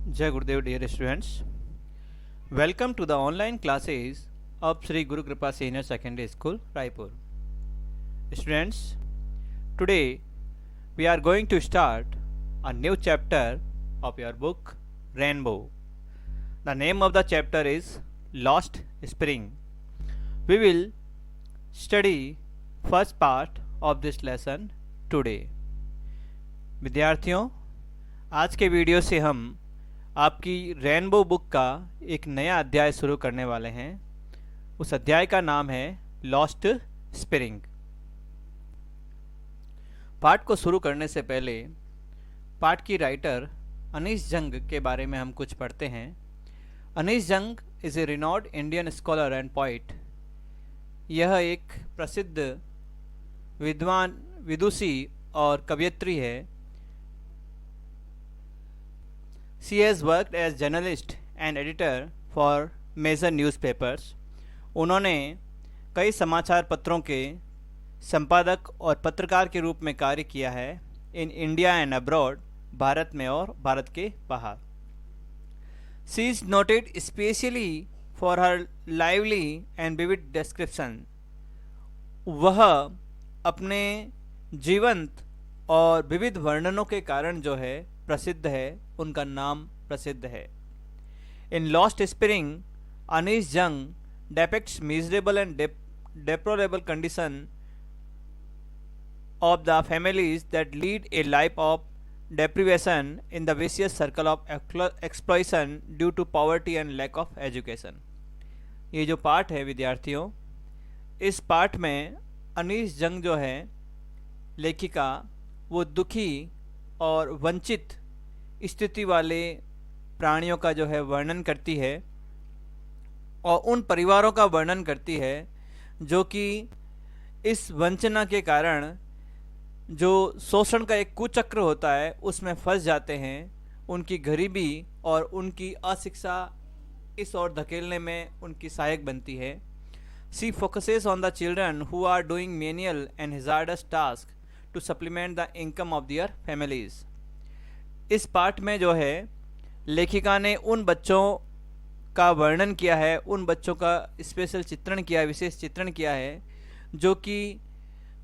Jai Gurudev, dear students. Welcome to the online classes of Sri Guru Kripa Senior Secondary School, Raipur. Students, today we are going to start a new chapter of your book Rainbow. The name of the chapter is Lost Spring. We will study first part of this lesson today. विद्यार्थियों, आज के video से हम आपकी rainbow book का एक नया अध्याय शुरू करने वाले हैं। उस अध्याय का नाम है लॉस्ट स्प्रिंग। पाठ को शुरू करने से पहले पाठ की राइटर अनीस जंग के बारे में हम कुछ पढ़ते हैं। अनीस जंग is a renowned Indian scholar and poet. यह एक प्रसिद्ध विद्वान, विदुषी और कवयित्री है। She has worked as journalist and editor for major newspapers. उन्होंने कई समाचार पत्रों के संपादक और पत्रकार के रूप में कार्य किया है in India and abroad, Bharat में और भारत के बाहर। She is noted especially for her lively and vivid description. वह अपने जीवंत और विविध वर्णनों के कारण जो है प्रसिद्ध है, उनका नाम प्रसिद्ध है। इन लॉस्ट स्प्रिंग अनीस जंग depicts miserable and deplorable condition of the families that lead a life of deprivation in the vicious circle of exploitation due to poverty and lack of education. ये जो पाठ है विद्यार्थियों, इस पाठ में अनीस जंग जो है लेखिका, वो दुखी और वंचित स्थिति वाले प्राणियों का जो है वर्णन करती है और उन परिवारों का वर्णन करती है जो कि इस वंचना के कारण, जो शोषण का एक कुचक्र होता है, उसमें फंस जाते हैं। उनकी गरीबी और उनकी अशिक्षा इस ओर धकेलने में उनकी सहायक बनती है। She focuses on the children who are doing menial and hazardous task to supplement the income of their families. इस पाठ में जो है लेखिका ने उन बच्चों का वर्णन किया है, उन बच्चों का स्पेशल चित्रण किया है, विशेष चित्रण किया है, जो कि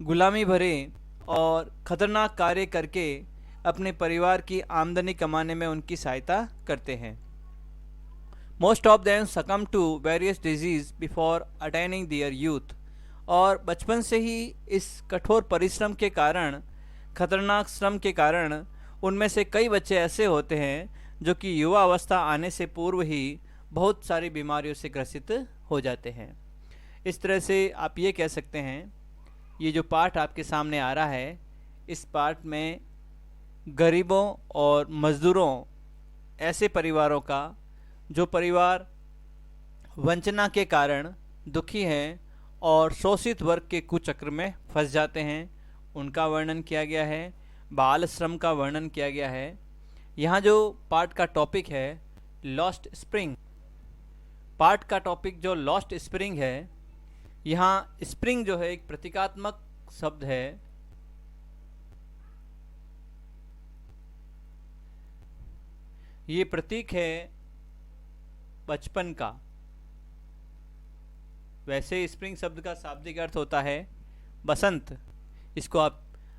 गुलामी भरे और ख़तरनाक कार्य करके अपने परिवार की आमदनी कमाने में उनकी सहायता करते हैं। Most of them succumb to various diseases before attaining their youth. और बचपन से ही इस कठोर परिश्रम के कारण, खतरनाक श्रम के कारण, उनमें से कई बच्चे ऐसे होते हैं जो कि युवा अवस्था आने से पूर्व ही बहुत सारी बीमारियों से ग्रसित हो जाते हैं। इस तरह से आप ये कह सकते हैं, ये जो पाठ आपके सामने आ रहा है, इस पाठ में गरीबों और मज़दूरों, ऐसे परिवारों का जो परिवार वंचना के कारण दुखी हैं और शोषित वर्ग के कुचक्र में फंस जाते हैं, उनका वर्णन किया गया है। बाल श्रम का वर्णन किया गया है। यहाँ जो पाठ का टॉपिक है लॉस्ट स्प्रिंग, पाठ का टॉपिक जो लॉस्ट स्प्रिंग है, यहाँ स्प्रिंग जो है एक प्रतीकात्मक शब्द है। ये प्रतीक है बचपन का। वैसे स्प्रिंग शब्द का शाब्दिक अर्थ होता है बसंत। इसको आप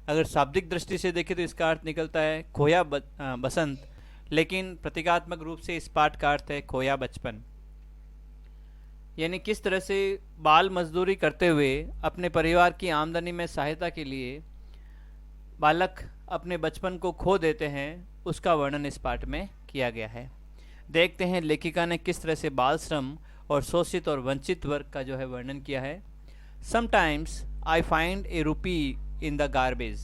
अगर शाब्दिक दृष्टि से देखें तो इसका अर्थ निकलता है खोया बसंत, लेकिन प्रतीकात्मक रूप से इस पाठ का अर्थ है खोया बचपन। यानी किस तरह से बाल मजदूरी करते हुए अपने परिवार की आमदनी में सहायता के लिए बालक अपने बचपन को खो देते हैं, उसका वर्णन इस पाठ में किया गया है। देखते हैं लेखिका ने किस तरह से बाल श्रम और शोषित और वंचित वर्ग का जो है वर्णन किया है। समटाइम्स आई फाइंड ए रूपी इन द गार्बेज।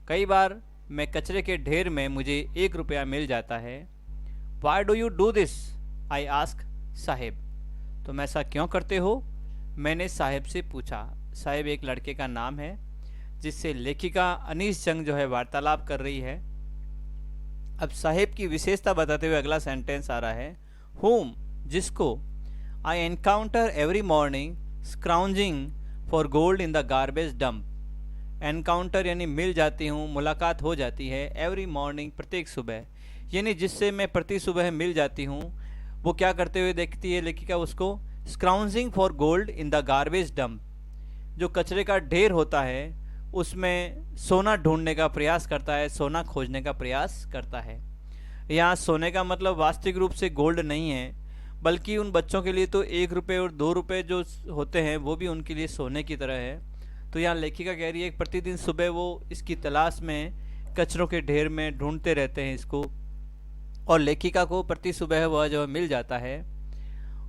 कई बार मैं कचरे के ढेर में मुझे 1 रुपया मिल जाता है। Why do you do this I ask Saheb. तुम ऐसा क्यों करते हो, मैंने साहेब से पूछा। साहेब एक लड़के का नाम है जिससे लेखिका अनीस जंग जो है वार्तालाप कर रही है। अब साहेब की विशेषता बताते हुए अगला सेंटेंस आ रहा है, होम, जिसको, I encounter every morning scrounging for gold in the garbage dump. Encounter यानी मिल जाती हूँ, मुलाकात हो जाती है, एवरी मॉर्निंग प्रत्येक सुबह, यानी जिससे मैं प्रति सुबह मिल जाती हूँ, वो क्या करते हुए देखती है लेखिका उसको, scrounging for gold in the garbage dump, जो कचरे का ढेर होता है उसमें सोना ढूंढने का प्रयास करता है, सोना खोजने का प्रयास करता है। यहाँ सोने का मतलब वास्तविक रूप से गोल्ड नहीं है, बल्कि उन बच्चों के लिए तो 1 रुपये और 2 रुपये जो होते हैं वो भी उनके लिए सोने की तरह है। तो यहाँ लेखिका कह रही है कि प्रतिदिन सुबह वो इसकी तलाश में कचरों के ढेर में ढूंढते रहते हैं इसको, और लेखिका को प्रति सुबह वह जो मिल जाता है।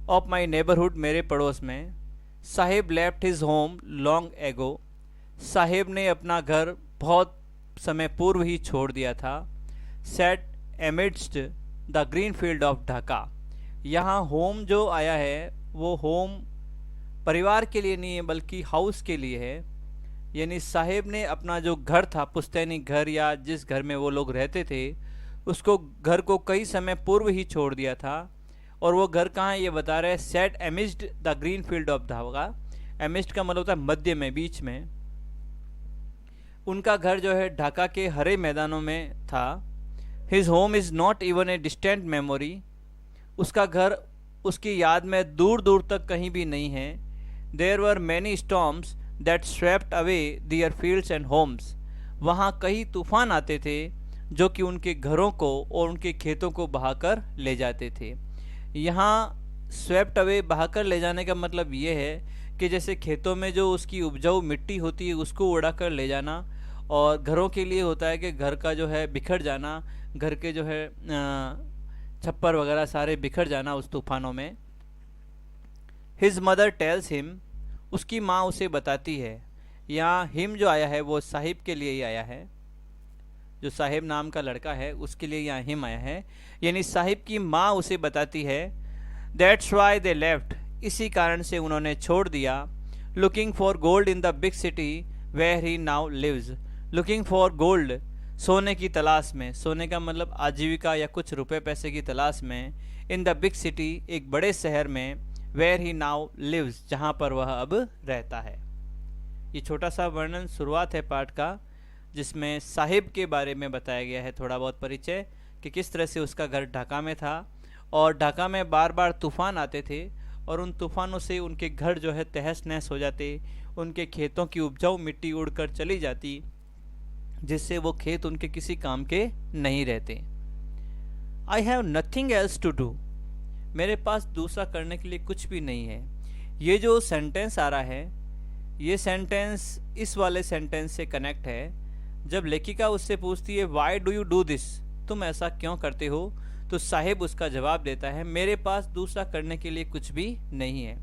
ऑफ माई नेबरहुड, मेरे पड़ोस में, Sahib left his home long ago, Sahib ने अपना घर बहुत समय पूर्व ही छोड़ दिया था। Set amidst the green field of Dhaka, यहाँ होम जो आया है वो होम परिवार के लिए नहीं है बल्कि हाउस के लिए है। यानी साहिब ने अपना जो घर था, पुश्तैनी घर या जिस घर में वो लोग रहते थे, उसको घर को कई समय पूर्व ही छोड़ दिया था। और वो घर कहाँ है ये बता रहे हैं, set amidst the green field of Dhaka. Amidst का मतलब होता है मध्य में, बीच में। उनका घर जो है ढाका के हरे मैदानों में था। His home is not even a distant memory, उसका घर उसकी याद में दूर दूर तक कहीं भी नहीं है। There were many storms that swept away their fields and homes, वहाँ कई तूफान आते थे जो कि उनके घरों को और उनके खेतों को बहाकर ले जाते थे। यहाँ स्वेप्ट अवे, बहाकर ले जाने का मतलब ये है कि जैसे खेतों में जो उसकी उपजाऊ मिट्टी होती है उसको उड़ा कर ले जाना, और घरों के लिए होता है कि घर का जो है बिखर जाना, घर के जो है छप्पर वगैरह सारे बिखर जाना उस तूफानों में। हिज मदर टेल्स हिम, उसकी माँ उसे बताती है। यहाँ हिम जो आया है वो साहिब के लिए ही आया है, जो साहिब नाम का लड़का है उसके लिए यहाँ हिम आया है। यानी साहिब की माँ उसे बताती है, दैट्स वाई दे लेफ्ट, इसी कारण से उन्होंने छोड़ दिया। Looking for gold in the big city where he now lives, looking for gold, सोने की तलाश में, सोने का मतलब आजीविका या कुछ रुपए पैसे की तलाश में, इन द बिग सिटी, एक बड़े शहर में, वेयर ही नाउ लिव्स, जहाँ पर वह अब रहता है। ये छोटा सा वर्णन शुरुआत है पाठ का, जिसमें साहिब के बारे में बताया गया है, थोड़ा बहुत परिचय कि किस तरह से उसका घर ढाका में था और ढाका में बार बार तूफान आते थे और उन तूफानों से उनके घर जो है तहस नहस हो जाते, उनके खेतों की उपजाऊ मिट्टी उड़कर चली जाती, जिससे वो खेत उनके किसी काम के नहीं रहते। I have nothing else to do, मेरे पास दूसरा करने के लिए कुछ भी नहीं है। ये जो सेंटेंस आ रहा है, ये सेंटेंस इस वाले सेंटेंस से कनेक्ट है। जब लेखिका उससे पूछती है why do you do this, तुम ऐसा क्यों करते हो, तो साहिब उसका जवाब देता है, मेरे पास दूसरा करने के लिए कुछ भी नहीं है।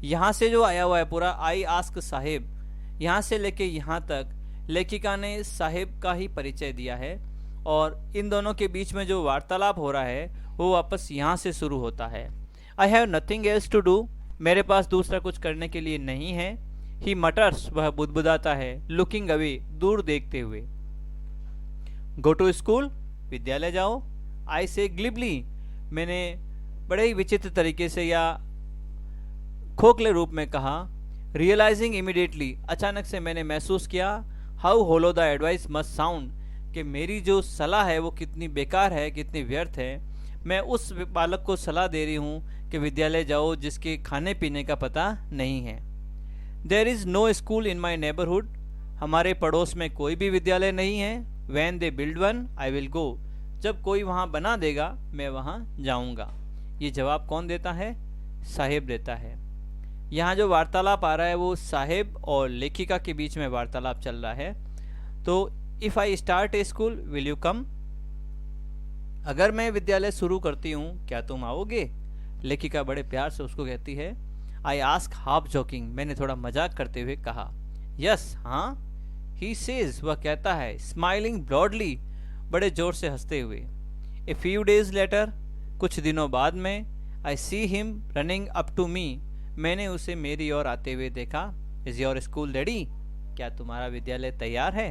यहाँ से जो आया हुआ है पूरा आई आस्क साहिब, यहाँ से लेके यहाँ तक लेखिका ने साहिब का ही परिचय दिया है, और इन दोनों के बीच में जो वार्तालाप हो रहा है वो वापस यहाँ से शुरू होता है। I have nothing else to do, मेरे पास दूसरा कुछ करने के लिए नहीं है। ही मटर्स, वह बुदबुदाता है। लुकिंग अवे, दूर देखते हुए। गो टू स्कूल, विद्यालय जाओ। आई से ग्लिबली, मैंने बड़े ही विचित्र तरीके से या खोखले रूप में कहा। रियलाइजिंग इमीडिएटली, अचानक से मैंने महसूस किया। How hollow the advice must sound, कि मेरी जो सलाह है वो कितनी बेकार है, कितनी व्यर्थ है। मैं उस बालक को सलाह दे रही हूँ कि विद्यालय जाओ जिसके खाने पीने का पता नहीं है। There is no school in my neighbourhood, हमारे पड़ोस में कोई भी विद्यालय नहीं है। When they build one I will go, जब कोई वहाँ बना देगा मैं वहाँ जाऊँगा। ये जवाब कौन देता है? साहिब देता है। यहाँ जो वार्तालाप आ रहा है वो साहिब और लेखिका के बीच में वार्तालाप चल रहा है। तो if I start A school will you come, अगर मैं विद्यालय शुरू करती हूँ क्या तुम आओगे? लेखिका बड़े प्यार से उसको कहती है। आई आस्क हाफ जोकिंग, मैंने थोड़ा मजाक करते हुए कहा। यस, हाँ। ही सेज, वह कहता है। स्माइलिंग ब्रॉडली, बड़े जोर से हंसते हुए। ए फ्यू डेज लेटर, कुछ दिनों बाद में। I see him running up to me, मैंने उसे मेरी ओर आते हुए देखा। इज योर स्कूल रेडी, क्या तुम्हारा विद्यालय तैयार है?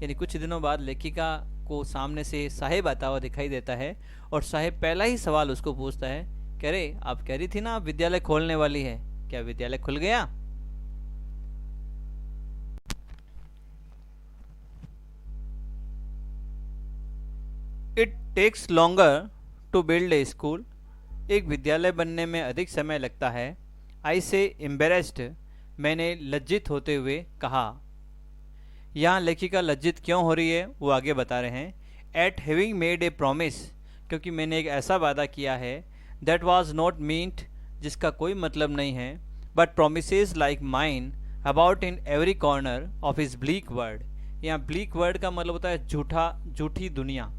यानी कुछ दिनों बाद लेखिका को सामने से साहिब आता हुआ दिखाई देता है और साहिब पहला ही सवाल उसको पूछता है, कह रहे आप कह रही थी ना आप विद्यालय खोलने वाली है, क्या विद्यालय खुल गया? It takes longer to build a school. एक विद्यालय बनने में अधिक समय लगता है। आई से एम्बेरेस्ड, मैंने लज्जित होते हुए कहा। यहाँ लेखिका लज्जित क्यों हो रही है वो आगे बता रहे हैं। Eight having made a promise, क्योंकि मैंने एक ऐसा वादा किया है। दैट वॉज नॉट मीन्ट, जिसका कोई मतलब नहीं है। But promises like mine about in every corner of his bleak word. यहाँ ब्लीक वर्ड का मतलब होता है झूठा, झूठी दुनिया।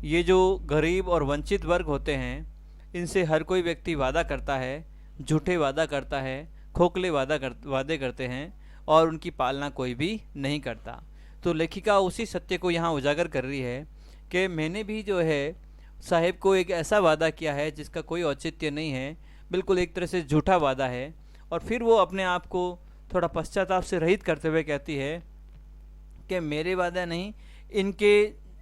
ये जो गरीब और वंचित वर्ग होते हैं, इनसे हर कोई व्यक्ति वादा करता है, झूठे वादा करता है, खोखले वादे करते हैं और उनकी पालना कोई भी नहीं करता। तो लेखिका उसी सत्य को यहाँ उजागर कर रही है कि मैंने भी जो है साहेब को एक ऐसा वादा किया है जिसका कोई औचित्य नहीं है, बिल्कुल एक तरह से झूठा वादा है। और फिर वो अपने आप को थोड़ा पश्चाताप से रहित करते हुए कहती है कि मेरे वादा नहीं,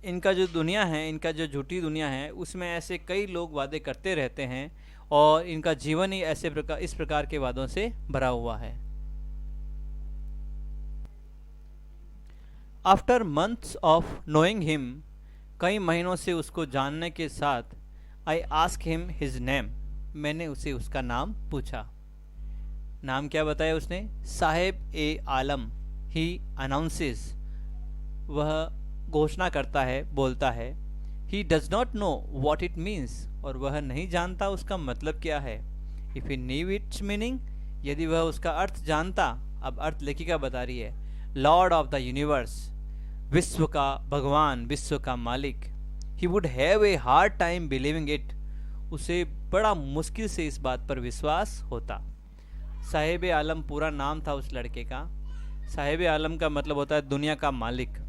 इनका जो दुनिया है, इनका जो झूठी दुनिया है, उसमें ऐसे कई लोग वादे करते रहते हैं और इनका जीवन ही इस प्रकार के वादों से भरा हुआ है। After months of knowing him, कई महीनों से उसको जानने के साथ, I ask him his name, मैंने उसे उसका नाम पूछा। नाम क्या बताया उसने? साहेब ए आलम। ही अनाउंसेस, वह घोषणा करता है, बोलता है। He does not know what it means, और वह नहीं जानता उसका मतलब क्या है। If he new it's meaning, यदि वह उसका अर्थ जानता। अब अर्थ लेखिका बता रही है। लॉर्ड ऑफ द यूनिवर्स, विश्व का भगवान, विश्व का मालिक। He would have a hard time believing it, उसे बड़ा मुश्किल से इस बात पर विश्वास होता। साहेब आलम पूरा नाम था उस लड़के का। साहेब आलम का मतलब होता है दुनिया का मालिक।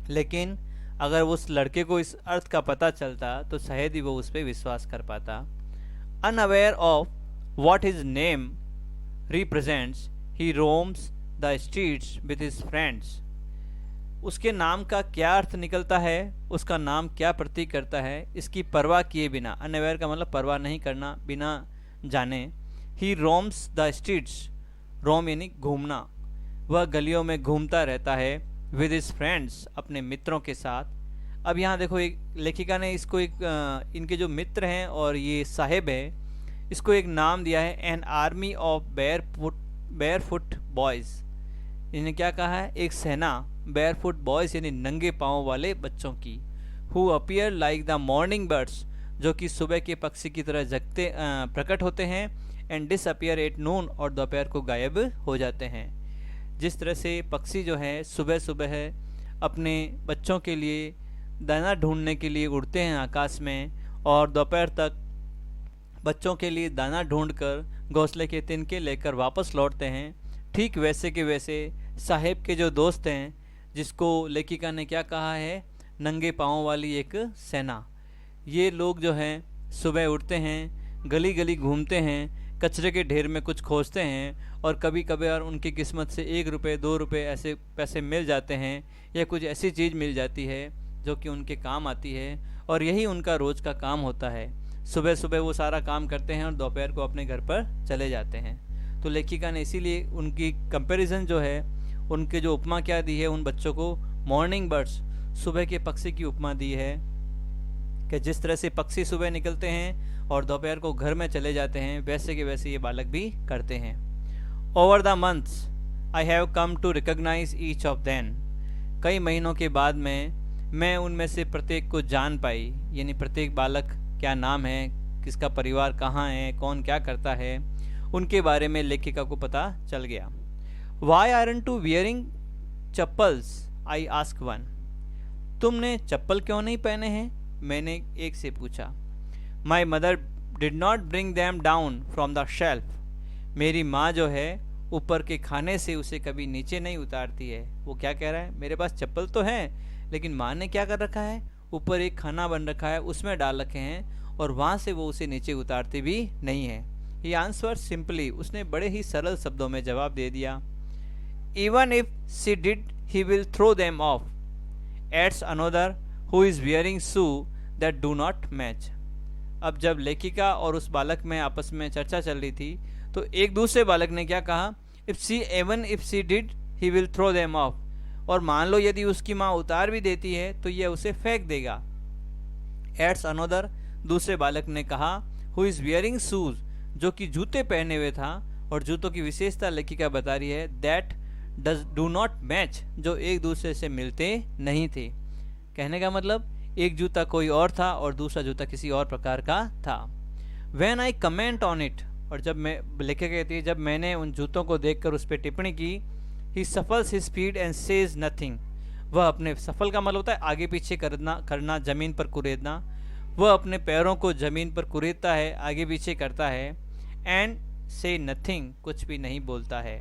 लेकिन अगर उस लड़के को इस अर्थ का पता चलता तो शायद ही वो उस पर विश्वास कर पाता। Unaware of what his name represents, he roams the streets with his friends. उसके नाम का क्या अर्थ निकलता है, उसका नाम क्या प्रतीक करता है, इसकी परवाह किए बिना। अनअवेयर का मतलब परवाह नहीं करना, बिना जाने। ही रोम्स द स्ट्रीट्स, रोम यानी घूमना, वह गलियों में घूमता रहता है। विद हिज फ्रेंड्स, अपने मित्रों के साथ। अब यहाँ देखो, एक लेखिका ने इसको इनके जो मित्र हैं और ये साहेब है, इसको एक नाम दिया है, an army of barefoot boys. इन्हें क्या कहा है? एक सेना, बेयरफुट बॉयज़ यानी नंगे पाँव वाले बच्चों की। Who appear like the morning birds, जो कि सुबह के पक्षी की तरह जगते प्रकट होते हैं। एंड डिसअपियर एट नून, और दोपहर को गायब हो जाते हैं। जिस तरह से पक्षी जो है सुबह सुबह है अपने बच्चों के लिए दाना ढूंढने के लिए उड़ते हैं आकाश में, और दोपहर तक बच्चों के लिए दाना ढूंढकर घोंसले के तिनके लेकर वापस लौटते हैं। ठीक वैसे के वैसे साहेब के जो दोस्त हैं, जिसको लेखिका ने क्या कहा है? नंगे पाँव वाली एक सेना। ये लोग जो हैं सुबह उठते हैं, गली गली घूमते हैं, कचरे के ढेर में कुछ खोजते हैं, और कभी कभार उनकी किस्मत से 1 रुपये 2 रुपये ऐसे पैसे मिल जाते हैं, या कुछ ऐसी चीज़ मिल जाती है जो कि उनके काम आती है, और यही उनका रोज़ का काम होता है। सुबह सुबह वो सारा काम करते हैं और दोपहर को अपने घर पर चले जाते हैं। तो लेखिका ने इसीलिए उनकी कंपैरिजन जो है, उनके जो उपमा क्या दी है उन बच्चों को, मॉर्निंग बर्ड्स, सुबह के पक्षी की उपमा दी है कि जिस तरह से पक्षी सुबह निकलते हैं और दोपहर को घर में चले जाते हैं, वैसे के वैसे ये बालक भी करते हैं। Over the months I have come to recognise each of them, कई महीनों के बाद में मैं उनमें से प्रत्येक को जान पाई। यानी प्रत्येक बालक क्या नाम है, किसका परिवार कहाँ है, कौन क्या करता है, उनके बारे में लेखिका को पता चल गया। Why aren't to wearing chappals, I ask one, तुमने चप्पल क्यों नहीं पहने हैं? मैंने एक से पूछा। My mother did not bring them down from the shelf, मेरी माँ जो है ऊपर के खाने से उसे कभी नीचे नहीं उतारती है। वो क्या कह रहा है? मेरे पास चप्पल तो है, लेकिन माँ ने क्या कर रखा है, ऊपर एक खाना बन रखा है, उसमें डाल रखे हैं, और वहाँ से वो उसे नीचे उतारती भी नहीं है। ही आंसर सिंपली, उसने बड़े ही सरल शब्दों में जवाब दे दिया। Even if she did he will throw them off, adds another who is wearing shoe that do not match. अब जब लेखिका और उस बालक में आपस में चर्चा चल रही थी, तो एक दूसरे बालक ने क्या कहा? If she did he will throw them off, और मान लो यदि उसकी माँ उतार भी देती है तो यह उसे फेंक देगा। एड्स अनोदर, दूसरे बालक ने कहा, हु इज वियरिंग शूज, जो कि जूते पहने हुए था। और जूतों की विशेषता लेखिका बता रही है, दैट डू नॉट मैच, जो एक दूसरे से मिलते नहीं थे। कहने का मतलब एक जूता कोई और था और दूसरा जूता किसी और प्रकार का था। When I comment on it, और जब मैं, लेखिका कहती है, जब मैंने उन जूतों को देखकर उस पर टिप्पणी की, he shuffles his feet and says nothing, वह अपने, सफल का मतलब होता है आगे पीछे करना, जमीन पर कुरेदना। वह अपने पैरों को जमीन पर कुरेदता है, आगे पीछे करता है। एंड से नथिंग, कुछ भी नहीं बोलता है।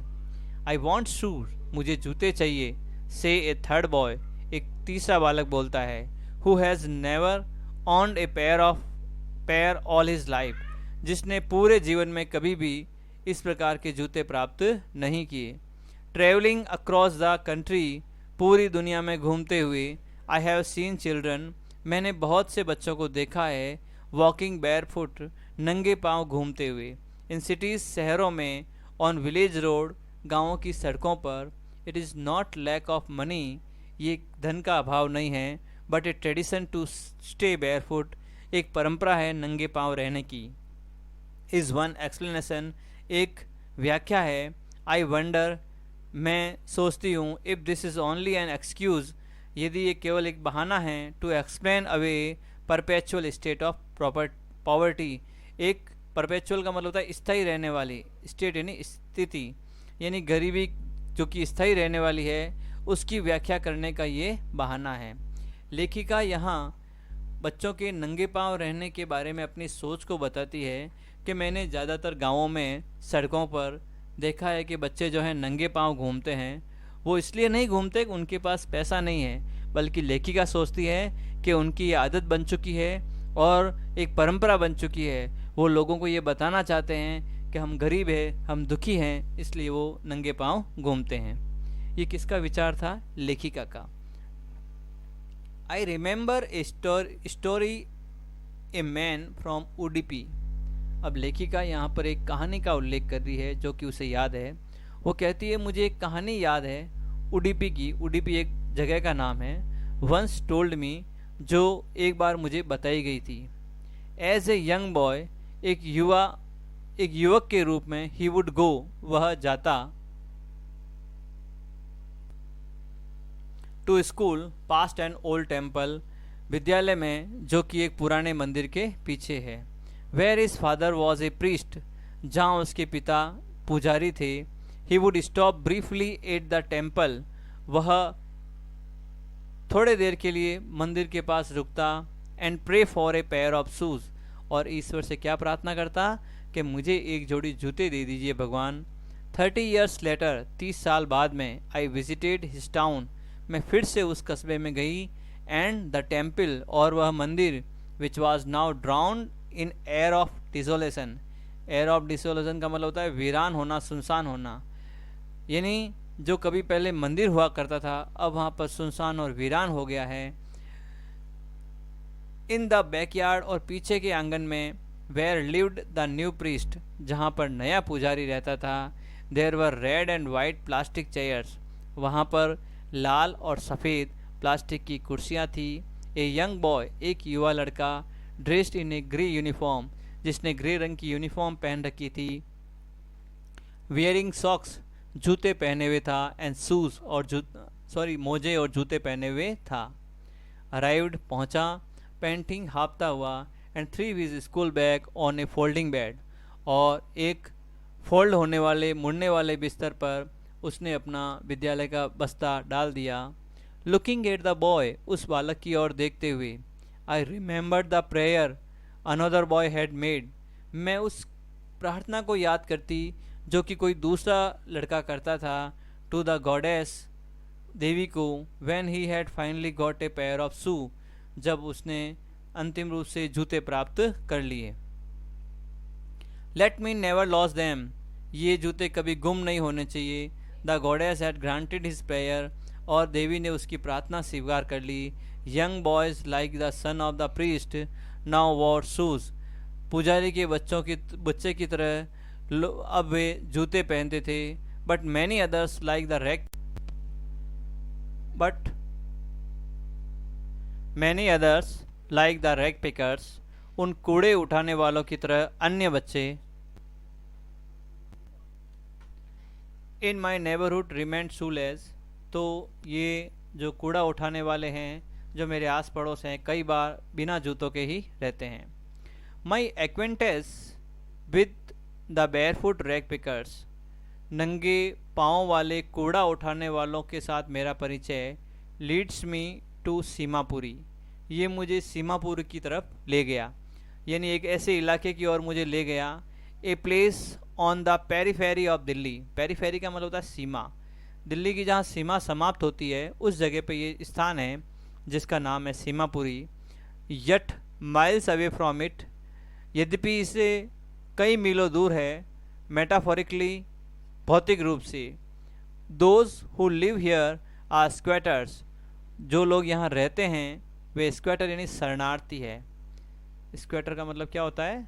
आई वॉन्ट शूज, मुझे जूते चाहिए। से ए थर्ड बॉय, एक तीसरा बालक बोलता है, who has never owned a pair all his life, जिसने पूरे जीवन में कभी भी इस प्रकार के जूते प्राप्त नहीं किए। ट्रेवलिंग अक्रॉस द कंट्री, पूरी दुनिया में घूमते हुए। आई हैव सीन चिल्ड्रन, मैंने बहुत से बच्चों को देखा है। वॉकिंग बैरफुट, नंगे पांव घूमते हुए। इन सिटीज़, शहरों में। ऑन विलेज रोड, गाँवों की सड़कों पर। It is not lack of money, ये धन का अभाव नहीं है, but a tradition to stay barefoot, एक परंपरा है नंगे पांव रहने की। इज़ वन एक्सप्लेनेशन, एक व्याख्या है। आई वंडर, मैं सोचती हूँ, if this is only an excuse, यदि ये केवल एक बहाना है, to explain away perpetual state of poverty. एक परपेचुअल का मतलब होता है स्थायी रहने वाली, स्टेट यानी स्थिति, यानी गरीबी जो कि स्थायी रहने वाली है, उसकी व्याख्या करने का ये बहाना है। लेखिका यहाँ बच्चों के नंगे पांव रहने के बारे में अपनी सोच को बताती है कि मैंने ज़्यादातर गांवों में सड़कों पर देखा है कि बच्चे जो हैं नंगे पांव घूमते हैं। वो इसलिए नहीं घूमते कि उनके पास पैसा नहीं है, बल्कि लेखिका सोचती है कि उनकी ये आदत बन चुकी है और एक परंपरा बन चुकी है। वो लोगों को ये बताना चाहते हैं कि हम गरीब हैं, हम दुखी हैं, इसलिए वो नंगे पांव घूमते हैं। ये किसका विचार था? लेखिका का। I remember a story a man from Udupi. अब लेखिका यहाँ पर एक कहानी का उल्लेख कर रही है जो कि उसे याद है। वो कहती है, मुझे एक कहानी याद है उडुपी की। उडुपी एक जगह का नाम है। वंस टोल्ड मी, जो एक बार मुझे बताई गई थी। एज ए यंग बॉय, एक युवक के रूप में, ही वुड गो, वह जाता, to school past an old temple, विद्यालय में जो कि एक पुराने मंदिर के पीछे है। Where his father was a priest, जहाँ उसके पिता पुजारी थे। He would stop briefly at the temple, वह थोड़े देर के लिए मंदिर के पास रुकता। And pray for a pair of shoes, और ईश्वर से क्या प्रार्थना करता कि मुझे एक जोड़ी जूते दे दीजिए भगवान। 30 years लेटर, 30 साल बाद में, आई विजिटेड हिज टाउन, मैं फिर से उस कस्बे में गई। एंड द टेम्पल, और वह मंदिर, which was now drowned in air of desolation. Air of desolation का मतलब होता है वीरान होना, सुनसान होना, यानी जो कभी पहले मंदिर हुआ करता था अब वहाँ पर सुनसान और वीरान हो गया है। इन द बैकयार्ड, और पीछे के आंगन में, where lived the new priest, जहाँ पर नया पुजारी रहता था। There were red and white plastic chairs, वहाँ पर लाल और सफ़ेद प्लास्टिक की कुर्सियाँ थी। ए यंग बॉय, एक युवा लड़का, dressed in A grey uniform, जिसने ग्रे रंग की यूनिफॉर्म पहन रखी थी। वियरिंग सॉक्स, जूते पहने हुए था। एंड शूज़, और मोजे और जूते पहने हुए था। अराइव्ड, पहुँचा। पेंटिंग, हाँफता हुआ। And three his school bag on A folding bed, और एक फोल्ड होने वाले, मुड़ने वाले बिस्तर पर उसने अपना विद्यालय का बस्ता डाल दिया। लुकिंग एट द बॉय, उस बालक की ओर देखते हुए। I remembered the prayer another boy had made, मैं उस प्रार्थना को याद करती जो कि कोई दूसरा लड़का करता था। टू द गॉडेस, देवी को। When he had finally got a pair of shoe, जब उसने अंतिम रूप से जूते प्राप्त कर लिए। Let me never lose them, ये जूते कभी गुम नहीं होने चाहिए। The goddess had granted his prayer, और देवी ने उसकी प्रार्थना स्वीकार कर ली। Young boys like the son of the priest now wear shoes, पुजारी के बच्चे की तरह अब वे जूते पहनते थे। But many others like the rag, but many others like the rag pickers, उन कूड़े उठाने वालों की तरह अन्य बच्चे in my neighbourhood remained shoeless, तो ये जो कूड़ा उठाने वाले हैं जो मेरे आस पड़ोस हैं कई बार बिना जूतों के ही रहते हैं। My acquaintance with the barefoot rag pickers, नंगे पाँव वाले कूड़ा उठाने वालों के साथ मेरा परिचय लीड्स मी टू सीमापुरी, ये मुझे सीमापुर की तरफ ले गया, यानी एक ऐसे इलाके की ओर मुझे ले गया। A place on the periphery of Delhi, periphery का मतलब होता है सीमा, दिल्ली की जहाँ सीमा समाप्त होती है उस जगह पे ये स्थान है जिसका नाम है Seemapuri. Yet miles away from it, यद्यपि इसे कई मीलों दूर है, मेटाफोरिकली भौतिक रूप से। Those who live here are squatters, जो लोग यहाँ रहते हैं वे स्क्वेटर यानी शरणार्थी है। स्क्वेटर का मतलब क्या होता है?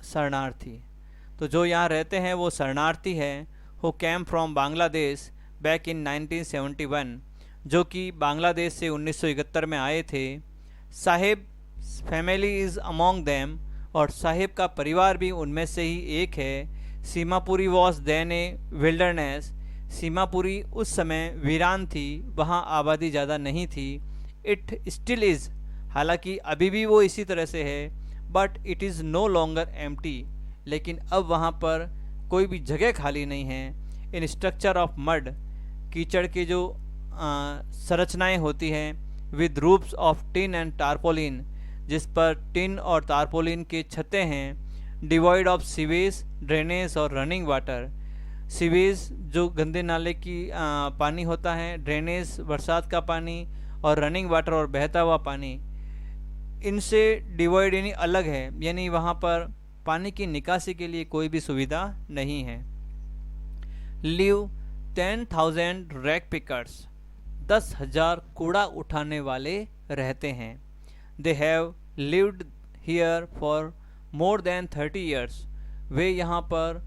शरणार्थी। तो जो यहाँ रहते हैं वो शरणार्थी हैं। Who came from Bangladesh back in 1971, जो कि बांग्लादेश से 1971 में आए थे। Saheb family is among them, और साहिब का परिवार भी उनमें से ही एक है। Seemapuri was then a wilderness, Seemapuri उस समय वीरान थी, वहाँ आबादी ज़्यादा नहीं थी। इट स्टिल इज़, हालांकि अभी भी वो इसी तरह से है। But it is no longer empty, लेकिन अब वहाँ पर कोई भी जगह खाली नहीं है। इन स्ट्रक्चर ऑफ मड, कीचड़ के जो संरचनाएँ होती हैं, with roofs of tin and tarpaulin, जिस पर टिन और टारपोलिन के छतें हैं। डिवॉइड ऑफ सीवेज, ड्रेनेज और रनिंग वाटर, सीवेज जो गंदे नाले की पानी होता है, ड्रेनेज बरसात का पानी, और रनिंग वाटर और बहता हुआ पानी, इनसे डिवाइड यानी अलग है, यानी वहाँ पर पानी की निकासी के लिए कोई भी सुविधा नहीं है। लिव 10,000 रैग पिकर्स, 10,000 कूड़ा उठाने वाले रहते हैं। They have lived here for more than 30 years, वे यहाँ पर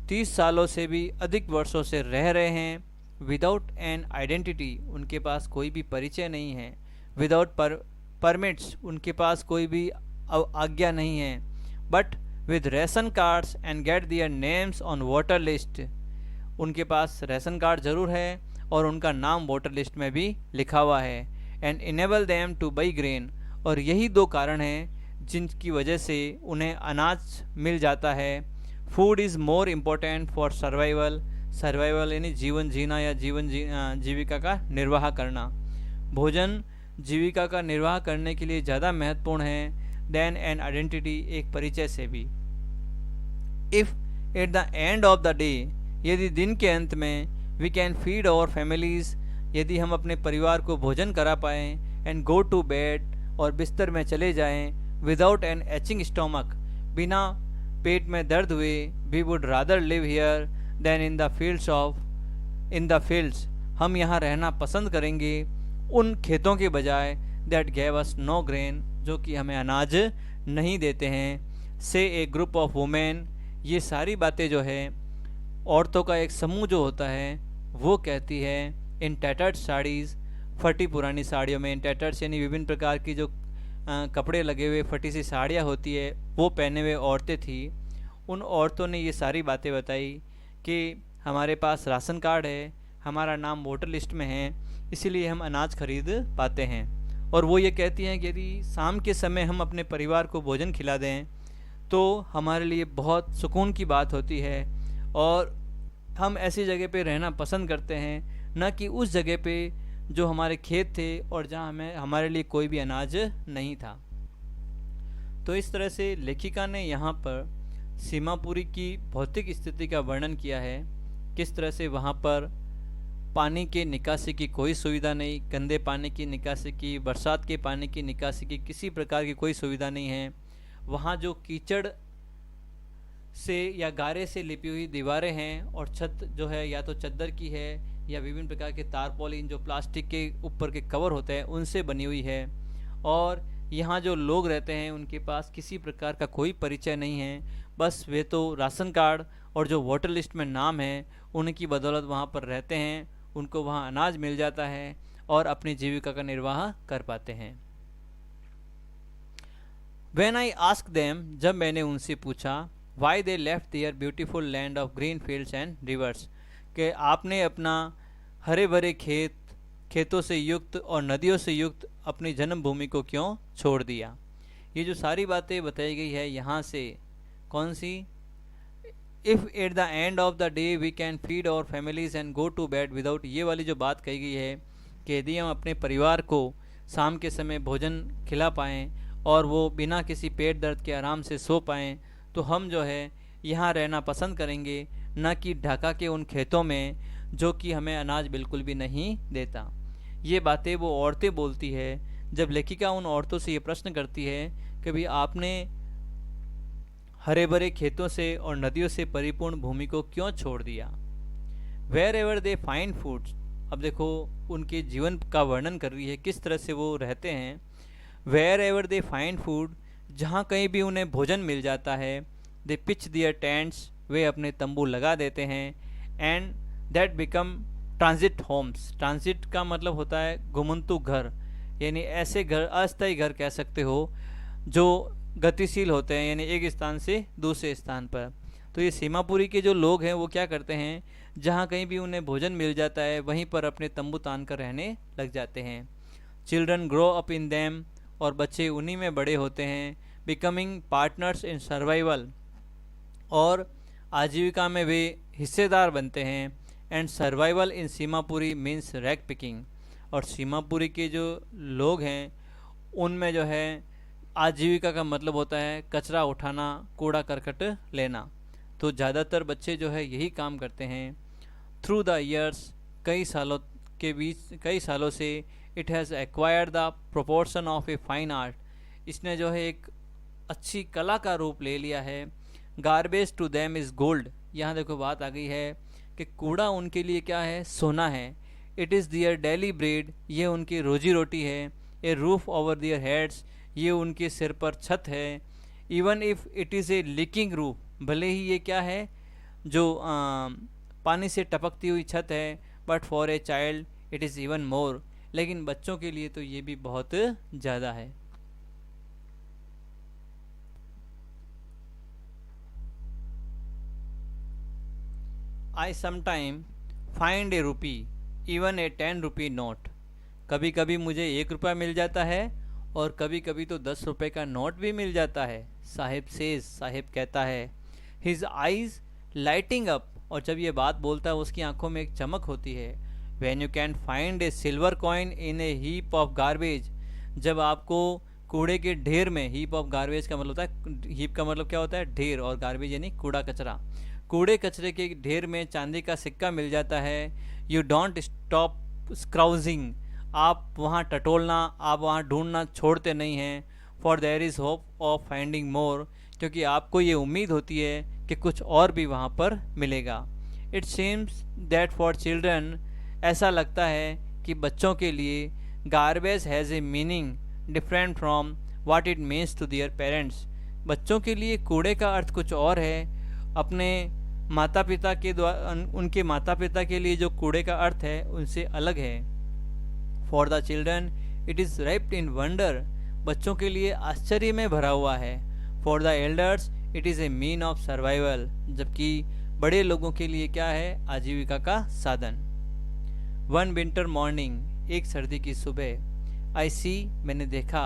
30 सालों से भी अधिक वर्षों से रह रहे हैं। विदाउट एन आइडेंटिटी, उनके पास कोई भी परिचय नहीं है। विदाउट परमिट्स, उनके पास कोई भी आज्ञा नहीं है। But with ration cards and get their names on voter list, उनके पास राशन कार्ड जरूर है और उनका नाम वोटर लिस्ट में भी लिखा हुआ है। And enable them two by grain, और यही दो कारण हैं जिनकी वजह से उन्हें अनाज मिल जाता है। Food is more important for survival, survival यानी जीवन जीना या जीविका का निर्वाह करना। भोजन जीविका का निर्वाह करने के लिए ज़्यादा महत्वपूर्ण है देन एन आइडेंटिटी, एक परिचय से भी। If at the end of the day, यदि दिन के अंत में we can feed our families, यदि हम अपने परिवार को भोजन करा पाएँ, एंड गो टू बेड, और बिस्तर में चले जाएं, विदाउट एन एचिंग स्टोमक, बिना पेट में दर्द हुए, we would rather live here than in the fields, हम यहाँ रहना पसंद करेंगे उन खेतों के बजाय। That gave us no grain, जो कि हमें अनाज नहीं देते हैं। से ए ग्रुप ऑफ वुमेन, ये सारी बातें जो है औरतों का एक समूह जो होता है वो कहती है। इन टैटर्ड साड़ीज़, फटी पुरानी साड़ियों में, इन टैटर्ड्स यानी विभिन्न प्रकार की जो कपड़े लगे हुए फटी सी साड़ियाँ होती है वो पहने हुए औरतें थी। उन औरतों ने ये सारी बातें बताई कि हमारे पास राशन कार्ड है, हमारा नाम वोटर लिस्ट में है, इसीलिए हम अनाज खरीद पाते हैं। और वो ये कहती हैं कि यदि शाम के समय हम अपने परिवार को भोजन खिला दें तो हमारे लिए बहुत सुकून की बात होती है, और हम ऐसी जगह पे रहना पसंद करते हैं, न कि उस जगह पे जो हमारे खेत थे और जहाँ हमारे लिए कोई भी अनाज नहीं था। तो इस तरह से लेखिका ने यहाँ पर सीमापुरी की भौतिक स्थिति का वर्णन किया है, किस तरह से वहाँ पर पानी के निकासी की कोई सुविधा नहीं, गंदे पानी की निकासी की, बरसात के पानी की निकासी की किसी प्रकार की कोई सुविधा नहीं है। वहाँ जो कीचड़ से या गारे से लिपी हुई दीवारें हैं, और छत जो है या तो चद्दर की है या विभिन्न प्रकार के तारपोलिन जो प्लास्टिक के ऊपर के कवर होते हैं उनसे बनी हुई है। और यहाँ जो लोग रहते हैं उनके पास किसी प्रकार का कोई परिचय नहीं है, बस वे तो राशन कार्ड और जो वोटर लिस्ट में नाम है उनकी बदौलत वहाँ पर रहते हैं, उनको वहाँ अनाज मिल जाता है और अपनी जीविका का निर्वाह कर पाते हैं। When I asked them, जब मैंने उनसे पूछा, why they left their beautiful land of green fields and rivers, कि आपने अपना हरे भरे खेतों से युक्त और नदियों से युक्त अपनी जन्मभूमि को क्यों छोड़ दिया। ये जो सारी बातें बताई गई है यहाँ से, कौन सी, if at the end of the day we can feed our families and go to bed without, ये वाली जो बात कही गई है कि यदि हम अपने परिवार को शाम के समय भोजन खिला पाएँ और वो बिना किसी पेट दर्द के आराम से सो पाएँ, तो हम जो है यहाँ रहना पसंद करेंगे, न कि ढाका के उन खेतों में जो कि हमें अनाज बिल्कुल भी नहीं देता। ये बातें वो औरतें बोलती है जब लेखिका उन औरतों से ये प्रश्न करती है कि भाई आपने हरे भरे खेतों से और नदियों से परिपूर्ण भूमि को क्यों छोड़ दिया। Wherever they find food, अब देखो उनके जीवन का वर्णन कर रही है, किस तरह से वो रहते हैं। Wherever they find food, जहाँ कहीं भी उन्हें भोजन मिल जाता है, दे पिच दियर टेंट्स, वे अपने तंबू लगा देते हैं, and that become transit homes. Transit का मतलब होता है घुमंतु घर, यानी ऐसे घर, अस्थायी घर कह सकते हो, जो गतिशील होते हैं, यानी एक स्थान से दूसरे स्थान पर। तो ये सीमापुरी के जो लोग हैं वो क्या करते हैं, जहाँ कहीं भी उन्हें भोजन मिल जाता है वहीं पर अपने तंबू तान कर रहने लग जाते हैं। Children grow up in them, और बच्चे उन्हीं में बड़े होते हैं। बिकमिंग पार्टनर्स इन सर्वाइवल, और आजीविका में वे हिस्सेदार बनते हैं। And survival in Seemapuri means rag picking, और सीमापुरी के जो लोग हैं उनमें जो है आजीविका का मतलब होता है कचरा उठाना, कूड़ा करकट लेना। तो ज़्यादातर बच्चे जो है यही काम करते हैं। थ्रू द ईयर्स, कई सालों से, it has acquired the proportion of a fine art, इसने जो है एक अच्छी कला का रूप ले लिया है। Garbage to them is gold, यहाँ देखो बात आ गई है कि कूड़ा उनके लिए क्या है, सोना है। It is their daily bread, ये उनकी रोजी रोटी है। A roof over their heads, ये उनके सिर पर छत है। Even if it is a leaking roof, भले ही ये क्या है, जो पानी से टपकती हुई छत है, but for a child it is even more, लेकिन बच्चों के लिए तो ये भी बहुत ज़्यादा है। आई समटाइम फाइंड ए रूपी, इवन ए 10 रुपी नोट, कभी कभी मुझे 1 रुपया मिल जाता है और कभी कभी तो 10 रुपये का नोट भी मिल जाता है। साहिब सेज, साहिब कहता है। हिज आइज लाइटिंग अप, और जब ये बात बोलता है उसकी आंखों में एक चमक होती है। When you can find A silver coin in A heap of garbage, जब आपको कूड़े के ढेर में, हीप ऑफ गार्बेज का मतलब होता है, हीप का मतलब क्या होता है, ढेर, और गार्बेज यानी कूड़ा कचरा, कूड़े कचरे के ढेर में चांदी का सिक्का मिल जाता है। यू डोंट स्टॉप स्क्राउजिंग, आप वहाँ टटोलना, आप वहाँ ढूंढना छोड़ते नहीं हैं। For there is hope of finding more, क्योंकि आपको ये उम्मीद होती है कि कुछ और भी वहाँ पर मिलेगा। It seems that for children, ऐसा लगता है कि बच्चों के लिए garbage has a meaning different from what it means to their parents, बच्चों के लिए कूड़े का अर्थ कुछ और है, अपने माता पिता के द्वारा, उनके माता पिता के लिए जो कूड़े का अर्थ है उनसे अलग है। For the children it is wrapped in wonder, बच्चों के लिए आश्चर्य में भरा हुआ है। For the elders it is A mean of survival, जबकि बड़े लोगों के लिए क्या है, आजीविका का साधन। वन विंटर मॉर्निंग, एक सर्दी की सुबह। आई सी, मैंने देखा,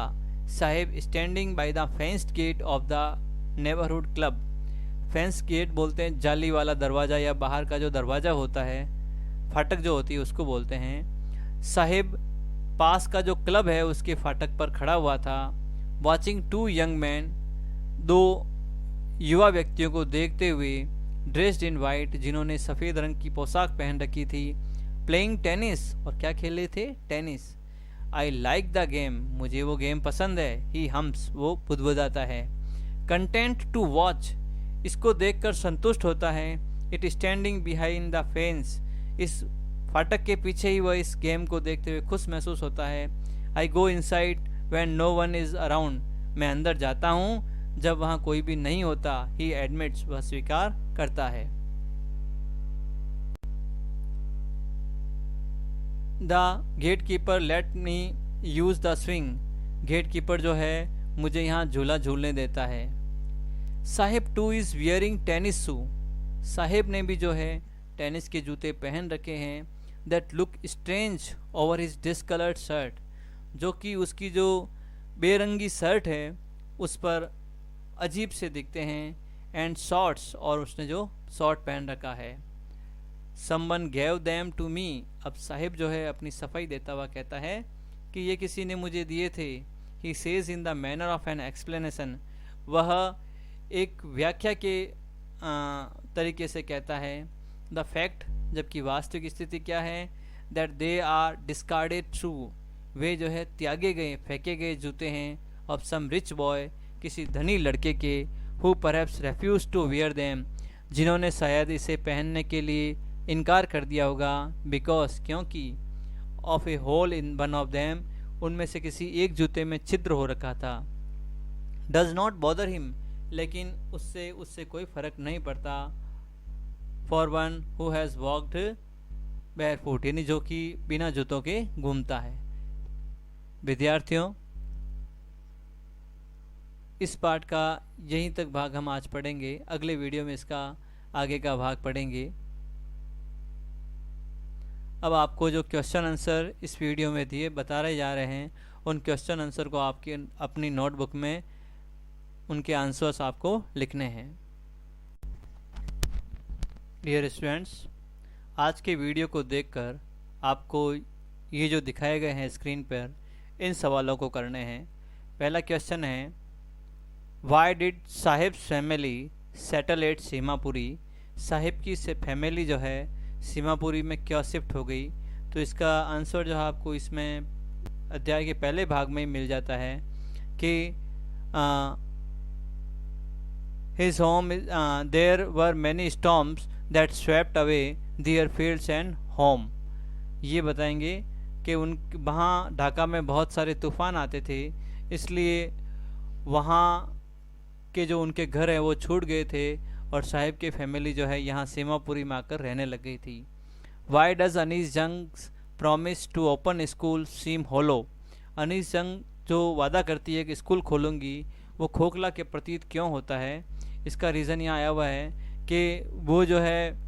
Saheb standing by the fenced gate of the neighbourhood club. Fence gate बोलते हैं जाली वाला दरवाज़ा, या बाहर का जो दरवाज़ा होता है, फाटक जो होती है उसको बोलते हैं। साहिब पास का जो क्लब है उसके फाटक पर खड़ा हुआ था। वॉचिंग 2 यंग मैन, 2 युवा व्यक्तियों को देखते हुए, ड्रेस्ड इन वाइट, जिन्होंने सफ़ेद रंग की पोशाक पहन रखी थी। प्लेइंग टेनिस, और क्या खेल रहे थे, tennis. I like the game, मुझे वो गेम पसंद है। ही हम्स, वो बुदबुदाता है। कंटेंट टू वॉच, इसको देखकर संतुष्ट होता है। It standing behind the fence, इस फाटक के पीछे ही वह इस गेम को देखते हुए खुश महसूस होता है। I go inside when no one is around, मैं अंदर जाता हूँ जब वहाँ कोई भी नहीं होता। ही एडमिट्स, वह स्वीकार करता है। The gate keeper let me use the swing, gate keeper जो है मुझे यहाँ झूला झूलने देता है। Saheb too is wearing tennis shoe, Saheb ने भी जो है टेनिस के जूते पहन रखे हैं। That look strange over his discoloured shirt, जो कि उसकी जो बेरंगी शर्ट है उस पर अजीब से दिखते हैं। एंड शॉर्ट्स, और उसने जो शॉर्ट पहन रखा है। Someone gave them to me, अब साहिब जो है अपनी सफाई देता हुआ कहता है कि ये किसी ने मुझे दिए थे। He says in the manner of an explanation, वह एक व्याख्या के तरीके से कहता है। द फैक्ट, जबकि वास्तविक स्थिति क्या है, दैट दे आर डिस्कार्डेड शू, वे जो है त्यागे गए फेंके गए जूते हैं। ऑफ सम रिच बॉय, किसी धनी लड़के के। Who perhaps refuse to wear them, जिन्होंने शायद इसे पहनने के लिए इनकार कर दिया होगा। बिकॉज, क्योंकि of a hole in one of them, उनमें से किसी एक जूते में छिद्र हो रखा था। डज नॉट बॉदर हिम, लेकिन उससे कोई फर्क नहीं पड़ता। For one who has walked barefoot, यानी जो कि बिना जूतों के घूमता है। विद्यार्थियों, इस पाठ का यहीं तक भाग हम आज पढ़ेंगे। अगले वीडियो में इसका आगे का भाग पढ़ेंगे। अब आपको जो क्वेश्चन आंसर इस वीडियो में दिए बता रहे जा रहे हैं, उन क्वेश्चन आंसर को आपकी अपनी नोटबुक में उनके आंसर्स आपको लिखने हैं। डियर स्टूडेंट्स, आज के वीडियो को देखकर आपको ये जो दिखाए गए हैं स्क्रीन पर, इन सवालों को करने हैं। पहला क्वेश्चन है, why did Sahib family settle at Seemapuri, Sahib की फैमिली जो है सीमापुरी में क्यों शिफ्ट हो गई। तो इसका आंसर जो है आपको इसमें अध्याय के पहले भाग में ही मिल जाता है कि his home there were many storms that swept away their fields and home, ये बताएंगे कि वहाँ ढाका में बहुत सारे तूफ़ान आते थे, इसलिए वहाँ के जो उनके घर हैं वो छूट गए थे और साहिब की फैमिली जो है यहाँ सीमापुरी में आकर रहने लग गई थी। वाई डज अनीस जंग प्रॉमिस टू ओपन स्कूल सीम होलो, अनीस जंग जो वादा करती है कि स्कूल खोलूँगी, वो खोखला के प्रतीत क्यों होता है। इसका रीज़न यहाँ आया हुआ है कि वो जो है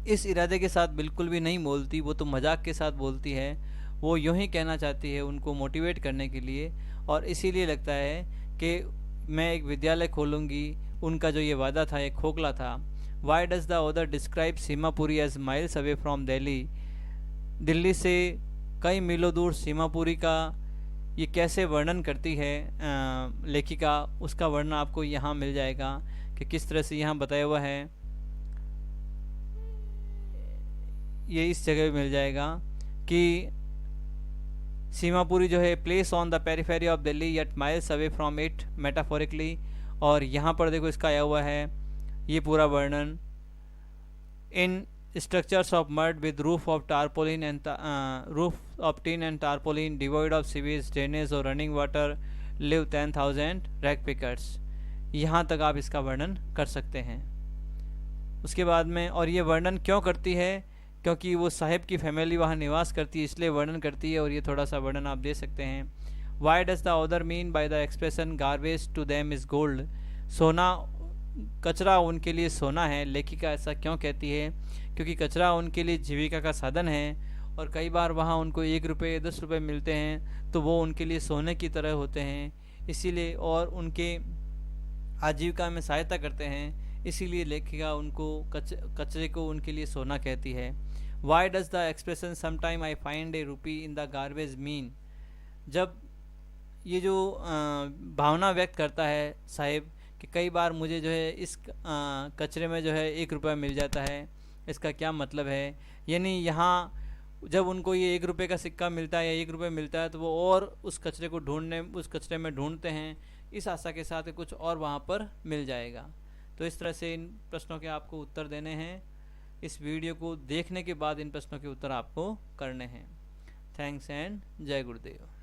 इस इरादे के साथ बिल्कुल भी नहीं बोलती, वो तो मजाक के साथ बोलती है। वो यूँ ही कहना चाहती है उनको मोटिवेट करने के लिए, और इसीलिए लगता है कि मैं एक विद्यालय खोलूँगी, उनका जो ये वादा था ये खोखला था। Why does the author describe Seemapuri as miles away from Delhi, Delhi से कई मीलों दूर सीमापुरी का ये कैसे वर्णन करती है लेखिका, उसका वर्णन आपको यहाँ मिल जाएगा कि किस तरह से यहाँ बताया हुआ है। ये इस जगह मिल जाएगा कि सीमापुरी जो है place on the periphery of Delhi yet miles away from it metaphorically, और यहाँ पर देखो इसका आया हुआ है ये पूरा वर्णन। In structures of mud with roof of tarpaulin and roof of tin and tarpaulin devoid of sewage drainage और running water live 10,000 rag pickers, यहाँ तक आप इसका वर्णन कर सकते हैं। उसके बाद में, और ये वर्णन क्यों करती है, क्योंकि वो साहिब की फैमिली वहाँ निवास करती है इसलिए वर्णन करती है, और ये थोड़ा सा वर्णन आप दे सकते हैं। Why does the author mean by the expression garbage to them is gold, सोना कचरा उनके लिए सोना है। लेखिका ऐसा क्यों कहती है, क्योंकि कचरा उनके लिए जीविका का साधन है, और कई बार वहाँ उनको 1 रुपये 10 रुपये मिलते हैं तो वो उनके लिए सोने की तरह होते हैं, इसीलिए, और उनके आजीविका में सहायता करते हैं, इसीलिए लेखिका उनको कचरे को उनके लिए सोना कहती है। Y does the expression sometime I find A rupee in the garbage mean, जब ये जो भावना व्यक्त करता है साहिब कि कई बार मुझे जो है इस कचरे में जो है 1 रुपया मिल जाता है, इसका क्या मतलब है। यानी यहाँ जब उनको ये 1 रुपये का सिक्का मिलता है या 1 रुपये मिलता है तो वो और उस कचरे में ढूंढते हैं, इस आशा के साथ कुछ और वहाँ पर मिल जाएगा। तो इस तरह से इन प्रश्नों के आपको उत्तर देने हैं। इस वीडियो को देखने के बाद इन प्रश्नों के उत्तर आपको करने हैं। थैंक्स एंड जय गुरुदेव।